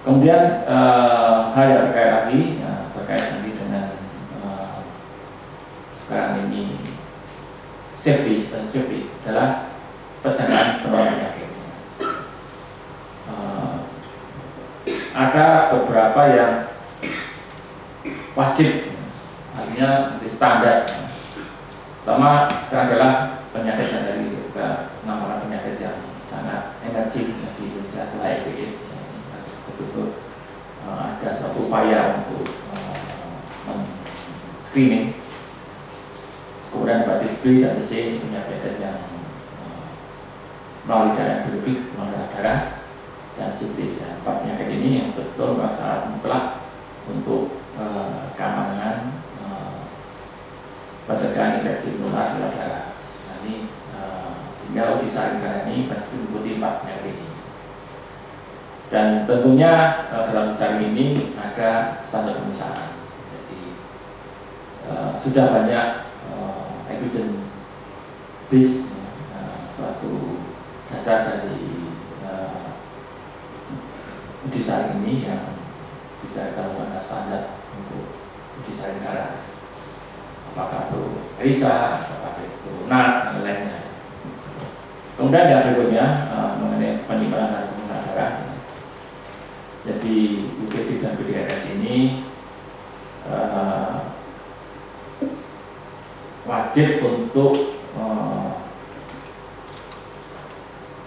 Kemudian hal yang terkait lagi, dengan sekarang ini safety adalah pencegahan penularan penyakit. Ada beberapa yang wajib, artinya di standar. Pertama sekarang adalah penyakit yang dari kita namakan penyakit yang sangat emerging di Indonesia, itu HIV. Betul-betul ada suatu upaya untuk screening. Kemudian hepatitis B dan C, penyakit yang melalui jalan biologik melalui darah, dan sifilis. Ya, 4 penyakit ini yang betul sangat mutlak untuk keamanan pencegahan infeksi menular lewat darah. Nah, ini sehingga uji saring darah ini meliputi 4 penyakit ini. Dan tentunya dalam uji saring ini ada standar perusahaan. Jadi sudah banyak evidence base, suatu dasar dari uji saring ini yang bisa kita lakukan standar untuk uji saring darah, apakah itu ELISA, apakah itu NAT, dan lainnya. Kemudian yang berikutnya mengenai penyimpanan dan penggunaan darah. Jadi UGD dan BDRS ini wajib untuk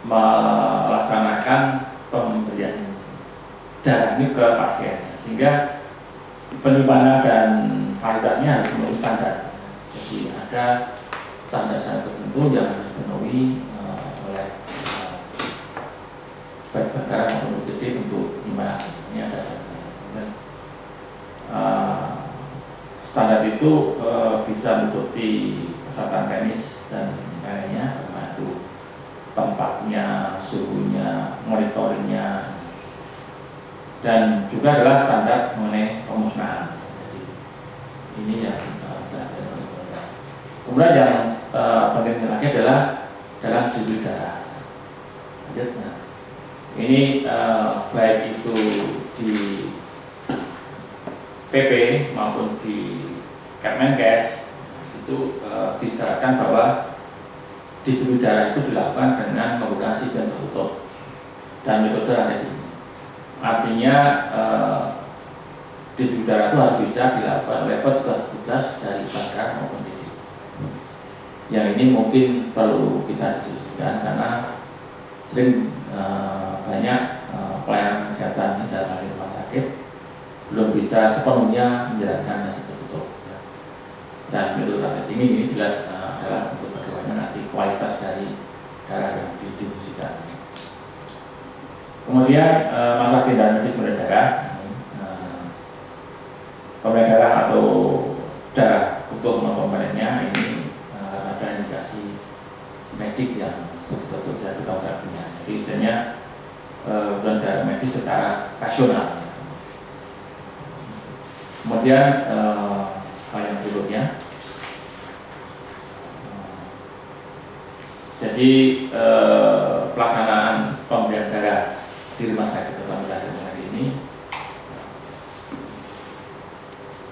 melaksanakan pemberian darah ini ke pasiennya, sehingga penyimpanan dan validitasnya harus memenuhi standar. Jadi ada standar tertentu yang harus dipenuhi oleh baik darah maupun UGD untuk penyimpanan. Ini ada standar. Standar itu bisa meliputi kesehatan teknis dan lainnya, termasuk tempatnya, suhunya, monitoringnya, dan juga adalah standar mengenai pemusnahan. Jadi ini yang kemudian yang penting lagi adalah dalam distribusi darah. Nah, ini baik itu di PP maupun di Kemenkes itu disyaratkan bahwa distribusi darah itu dilakukan dengan menggunakan sistem tertutup dan metode RTD. Artinya distribusi darah itu harus bisa dilakukan oleh petugas-petugas dari bandar maupun TD. Yang ini mungkin perlu kita diskusikan karena sering banyak pelayanan kesehatan dalam rumah sakit belum bisa sepenuhnya menjalankan nasi tertutup. Dan menurut RTD ini jelas adalah untuk bagaimana nanti kualitas dari darah yang didistribusikan. Kemudian masalah tindakan medis pemberian darah, pemberian darah atau darah untuk komponennya ini ada indikasi medik yang betul-betul bisa kita punya. Jadi misalnya pemberian darah medis secara rasional. Kemudian hal yang berikutnya, jadi pelaksanaan pemberian darah di rumah sakit terutama hari ini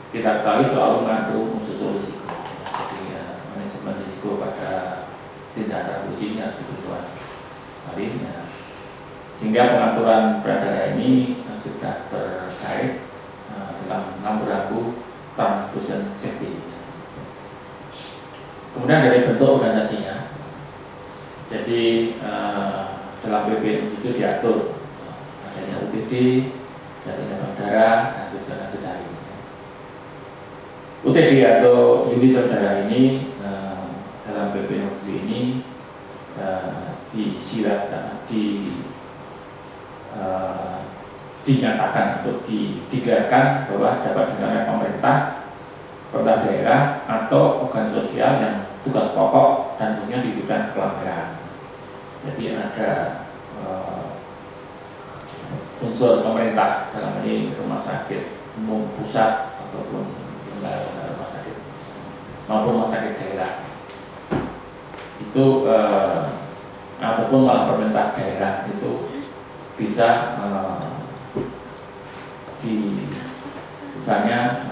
kita ketahui selalu mengandung unsur risiko. Jadi manajemen risiko pada tindakan transfusi ini harus diperhatikan. Sehingga pengaturan berat darah ini sudah terkait dalam rambu-rambu transfusion safety. Kemudian dari bentuk organisasinya, jadi dalam PP itu diatur adanya UGD, adanya darah, dan juga cecair. UTD atau unit darah ini dalam PP ini dinyatakan untuk digelarkan bahwa dapat dilakukan pemerintah daerah atau organisasi sosial yang tugas pokok dan khususnya di bidang pelanggaran. Jadi ada unsur pemerintah dalam ini rumah sakit umum pusat ataupun rumah sakit maupun rumah sakit daerah itu ataupun malah pemerintah daerah itu bisa misalnya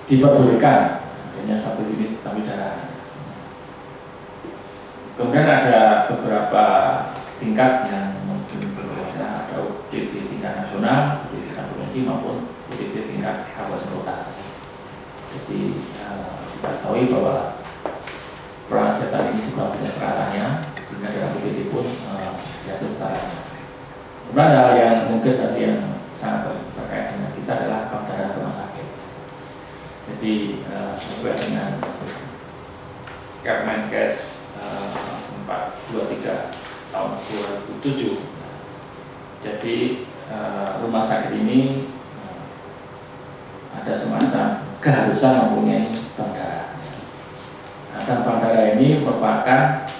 diperbolehkan adanya 1 unit ambil darah. Kemudian ada beberapa tingkat yang mungkin berbeda, ada UTT tingkat nasional, UTT tingkat provinsi maupun UTT tingkat kabupaten kota. Jadi kita tahu bahwa peran kesehatan ini juga punya peralahnya, sehingga dalam UTT pun diatur setaranya. Kemudian hal yang mungkin yang sangat terkait dengan kita adalah bank darah rumah sakit. Jadi sesuai dengan Kemenkes 423 tahun 2007. Jadi rumah sakit ini ada semacam keharusan mempunyai bank darah. Nah, dan bank darah ini merupakan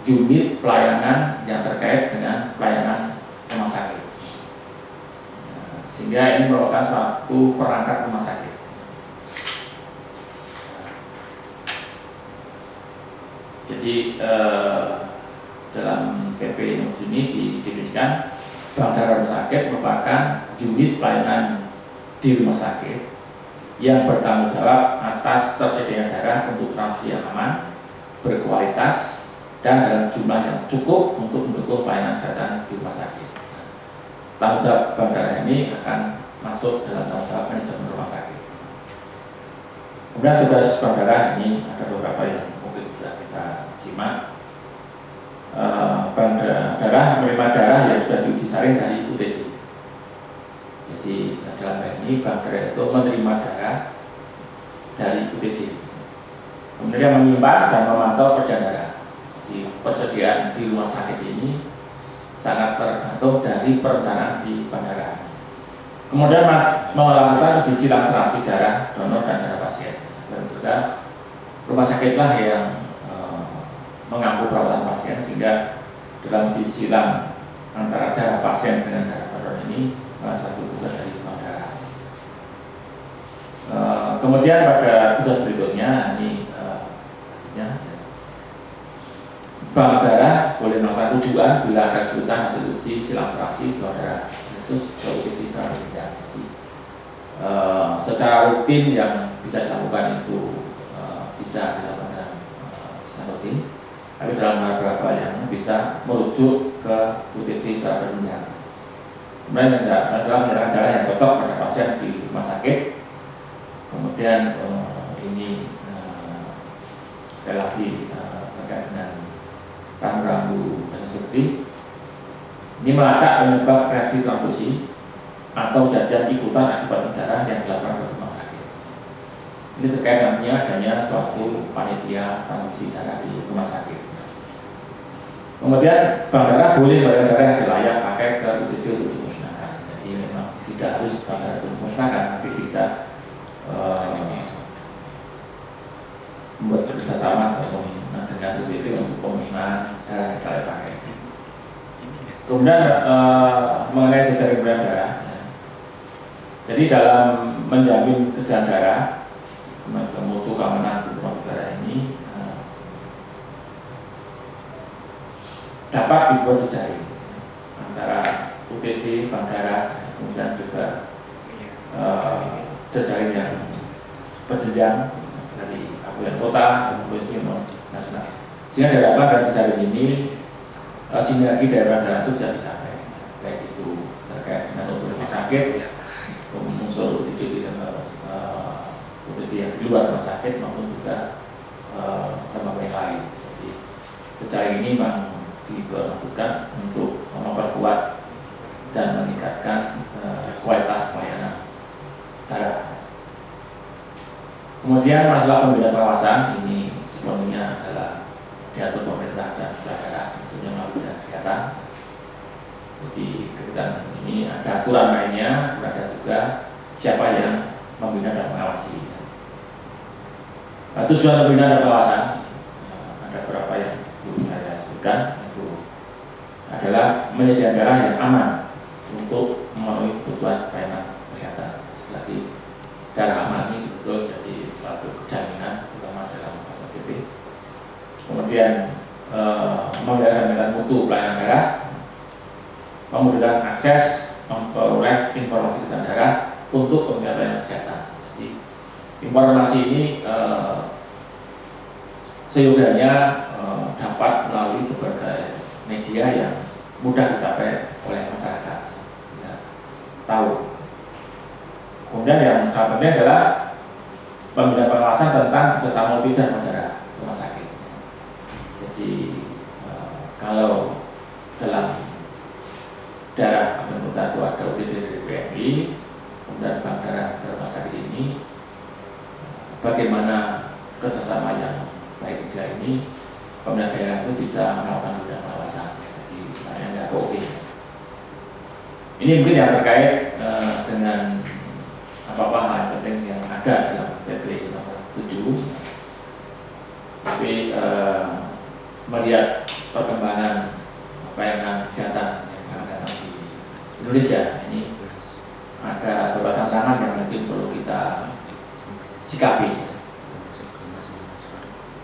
unit pelayanan yang terkait dengan pelayanan rumah sakit. Sehingga ini merupakan satu perangkat rumah sakit. Jadi dalam PP ini diberikan bank darah rumah sakit merupakan unit pelayanan di rumah sakit yang bertanggung jawab atas tersedianya darah untuk transfusi yang aman, berkualitas, dan dalam jumlah yang cukup untuk mendukung pelayanan kesehatan di rumah sakit. Tanggung jawab bank darah ini akan masuk dalam tanggung jawab manajemen rumah sakit. Kemudian tugas bank darah ini ada beberapa yang mungkin bisa kita simak. Bank darah menerima darah yang sudah diuji saring dari UTD. Jadi dalam hal ini bank darah itu menerima darah dari UTD, kemudian menyimpan dan memantau persediaan darah. Di persediaan di rumah sakit ini sangat tergantung dari perencanaan di bank darah. Kemudian melakukan uji silang serasi darah donor dan darah pasien. Dan juga rumah sakitlah yang mengampu perawatan pasien, sehingga dalam uji silang antara darah pasien dengan darah donor ini salah satu tugas dari bank darah. Kemudian pada tugas berikutnya ini bank darah boleh melakukan rujukan bila ada kesulitan hasil uji silang serasi donor darah khusus ke UTD selanjutnya. Secara rutin yang bisa dilakukan itu bisa dilakukan dalam secara rutin, tapi dalam beberapa yang bisa merujuk ke UTD secara berjenjang. Kemudian adalah menyerahkan darah yang cocok pada pasien di rumah sakit. Kemudian ini sekali lagi terkait dengan rambu-rambu safety. Ini melacak penyebab reaksi transfusi atau kejadian ikutan akibat darah yang dilakukan oleh rumah sakit. Ini terkait nantinya adanya suatu panitia transfusi darah di rumah sakit. Kemudian bank darah boleh memberikan darah yang layak pakai ke UTD untuk dimusnahkan. Jadi memang tidak harus bank darah untuk dimusnahkan, tapi bisa membuat kerjasama dengan UTD untuk pemusnahan darah yang layak pakai. Kemudian mengenai jejaring pemberian darah. Jadi dalam menjamin kesejahteraan darah, mutu keamanan rumah darah ini dapat dibuat jejaring antara UTD, bank darah, kemudian juga jejaring yang berjenjang dari kabupaten kota, provinsi, nasional. Sehingga diharapkan dari jejaring ini sinergi daerah darah itu bisa dicapai, baik itu terkait dengan unsur rumah sakit, unsur UTD yang di luar rumah sakit maupun juga lembaga yang lain. Jadi jejaring ini memang dipermaksudkan untuk memperkuat dan meningkatkan kualitas pelayanan darah. Kemudian masalah pembinaan pengawasan ini sepenuhnya adalah diatur pemerintah dan daerah, tentunya melalui dinas kesehatan. Jadi kegiatan ini ada aturan lainnya, ada juga siapa yang membina dan mengawasi. Nah, tujuan pembinaan dan pengawasan ada beberapa yang perlu saya sebutkan, itu adalah menyediakan darah yang aman untuk memenuhi kebutuhan pelayanan kesehatan. Sekali darah aman ini betul jadi suatu kejaminan terutama dalam masa sipil. Kemudian memelihara mutu pelayanan darah, memudahkan akses memperoleh informasi kesan darah untuk pelayanan kesehatan. Jadi informasi ini seyogianya dapat melalui berbagai media yang mudah dicapai oleh masyarakat. Ya, tahu. Kemudian yang sangat penting adalah pembinaan pengawasan tentang kerjasama OP dan darah rumah sakit. Jadi kalau dalam darah anggota itu ada OTD dari PMI, kemudian bank darah rumah sakit ini, bagaimana kerjasama yang baik tiga ini, pemerintah daerah itu bisa melakukan bidang pengawasan. Jadi sebenarnya nggak oke. Ini mungkin yang terkait dengan apa-apa hal penting yang ada dalam PP nomor 7. Tapi melihat perkembangan pelayanan kesehatan yang ada di Indonesia ini, ada beberapa tantangan yang mungkin perlu kita sikapi.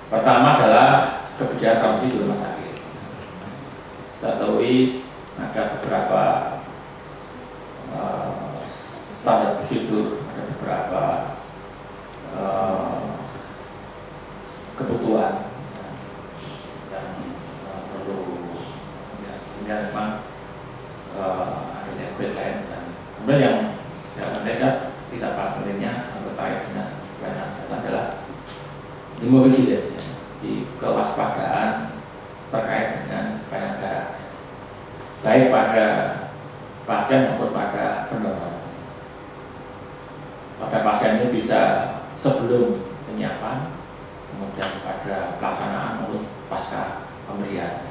Pertama adalah kebijakan transisi di rumah sakit. Kita tahu ada beberapa standar prosedur, ada beberapa kebutuhan yang perlu, ya, sehingga memang adanya guideline. Kemudian yang mendadak tidak kalah pentingnya terkait dengan pelayanan kesehatan adalah hemovigilan, di kewaspadaan terkait dengan pelayanan darah, baik pada pasien maupun pada pendonor. Pada pasien ini bisa sebelum penyiapan, kemudian pada pelaksanaan maupun pasca pemberian.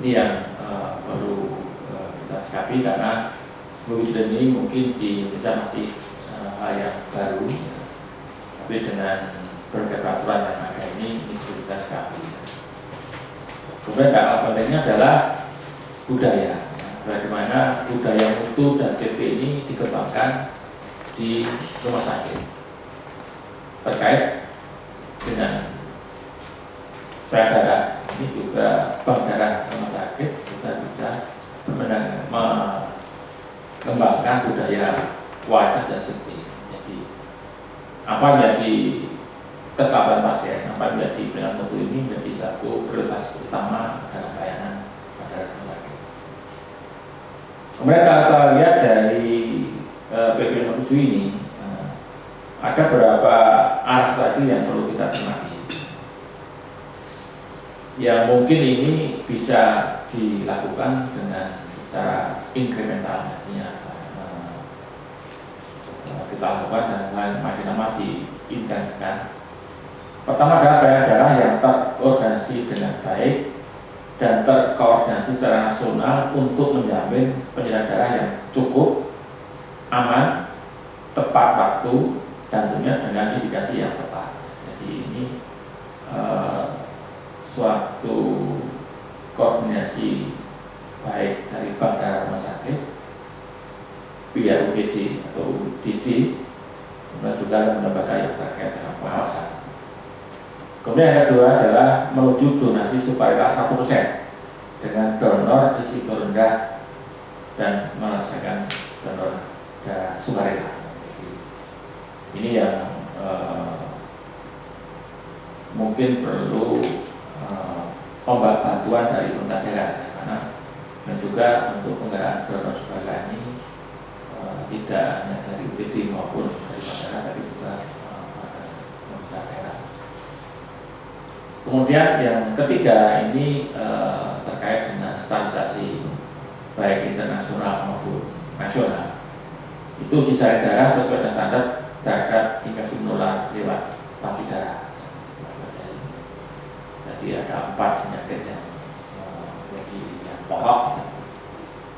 Ini yang perlu kita sikapi, karena hemovigilan ini mungkin di Indonesia masih hal yang baru, tapi dengan berbagai peraturan yang ada ini perlu kita sikapi. Kemudian hal pentingnya adalah budaya, bagaimana budaya mutu dan safety ini dikembangkan di rumah sakit terkait dengan darah. Ini juga bank darah rumah sakit kita bisa mengembangkan budaya kualitas dan safety. Jadi apa menjadi keselamatan pasien, apa menjadi pelayanan mutu ini menjadi satu prioritas utama dalam pelayanan pada rumah sakit. Kemudian kalau kita lihat dari PP nomor 7 ini, ada beberapa arah strategi yang perlu kita cermati, yang mungkin ini bisa dilakukan dengan secara inkremental, artinya kita lakukan dan makin lama diintensifkan. Pertama adalah pelayanan darah yang terorganisasi dengan baik dan terkoordinasi secara nasional untuk menjamin penyediaan darah yang cukup, aman, tepat waktu, dan tentunya dengan indikasi yang tepat. Jadi ini suatu koordinasi baik dari bank darah rumah sakit, pihak UGD atau UDD, kemudian juga lembaga yang terkait dengan pengawasan. Kemudian yang kedua adalah menuju donasi supaya 1% dengan donor risiko rendah dan menyelesaikan donor darah sukarela. Ini yang mungkin perlu bantuan dari pemerintah daerah, karena dan juga untuk penggaraan donor sukarela ini tidak hanya dari UPD maupun dari daerah, tapi juga pemerintah daerah. Kemudian yang ketiga ini terkait dengan standarisasi baik internasional maupun nasional. Itu uji saring darah sesuai dengan standar terhadap infeksi menular lewat transfusi darah. Jadi ada 4 penyakit yang menjadi yang pokok.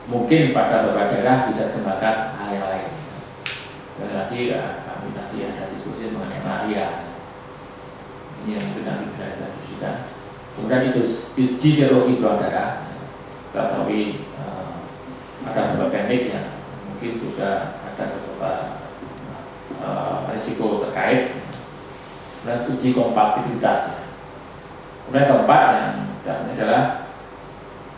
Mungkin pada beberapa daerah bisa dikembangkan hal yang lain. Dan tadi kami tadi ada diskusi mengenai malaria. Ini yang mungkin nanti bisa kita diskusikan. Kemudian uji serologi beruang darah. Kita tahu ada beberapa teknik yang mungkin juga ada beberapa risiko terkait, dan uji kompatibilitas. Kemudian keempat yang adalah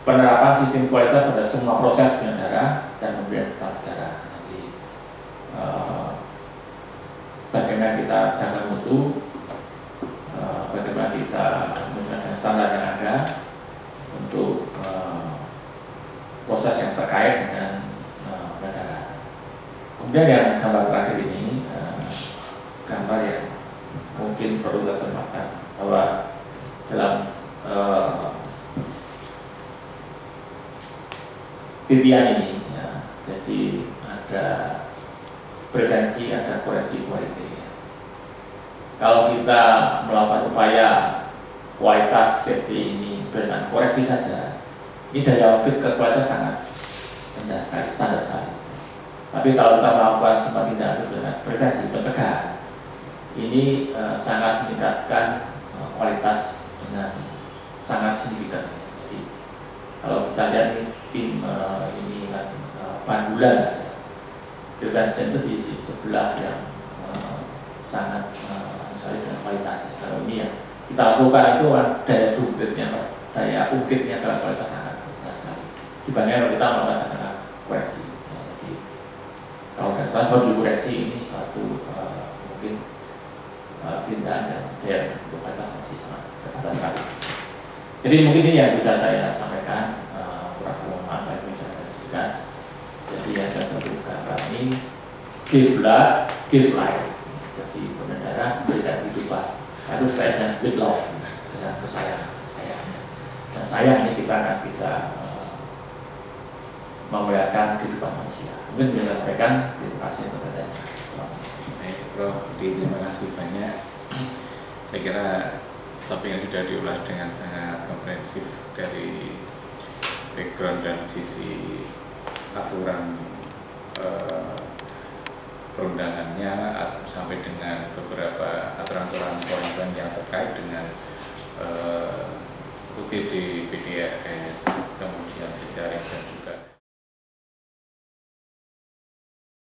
penerapan sistem kualitas pada semua proses penyelenggara dan pemberian tempat darah. Jadi bagaimana kita jaga mutu, bagaimana kita menjalankan standar yang ada untuk proses yang terkait dengan penyelenggara. Kemudian yang gambar terakhir ini, gambar yang mungkin perlu kita cermati bahwa dalam titian ini, ya, jadi ada prevensi, ada koreksi kualitas. Kalau kita melakukan upaya kualitas safety ini dengan koreksi saja, ini daya audit ke kualitas sangat rendah sekali, standar sekali. Tapi kalau kita melakukan semua tindakan dengan prevensi, pencegahan, ini sangat meningkatkan kualitas dengan sangat signifikan. Jadi kalau kita lihat tim ini kan pandulan prevention itu di sebelah yang sangat sekali dengan kualitasnya. Kalau ini yang kita lakukan itu daya ungkitnya dalam kualitas sangat rendah sekali dibandingkan kalau kita melakukan dengan koreksi. Jadi kalau tidak salah kalau dikoreksi ini suatu mungkin tindakan dan daya untuk kualitas masih sangat terbatas sekali. Jadi mungkin ini yang bisa saya sampaikan. Kurang maaf yang bisa saya sebutkan. Jadi ada satu gambar ini, give blood, give life. Jadi donor darah memberikan kehidupan. Lalu saya dengan with love, dengan kesayangan. Dan sayang ini kita akan bisa memuliakan kehidupan manusia. Mungkin bisa sampaikan. Terima kasih kepada Baik, Prof. Terima kasih banyak. Saya kira topik yang sudah diulas dengan sangat komprehensif dari background dan sisi aturan perundangannya sampai dengan beberapa aturan-aturan poin-poin yang terkait dengan UTD PDRS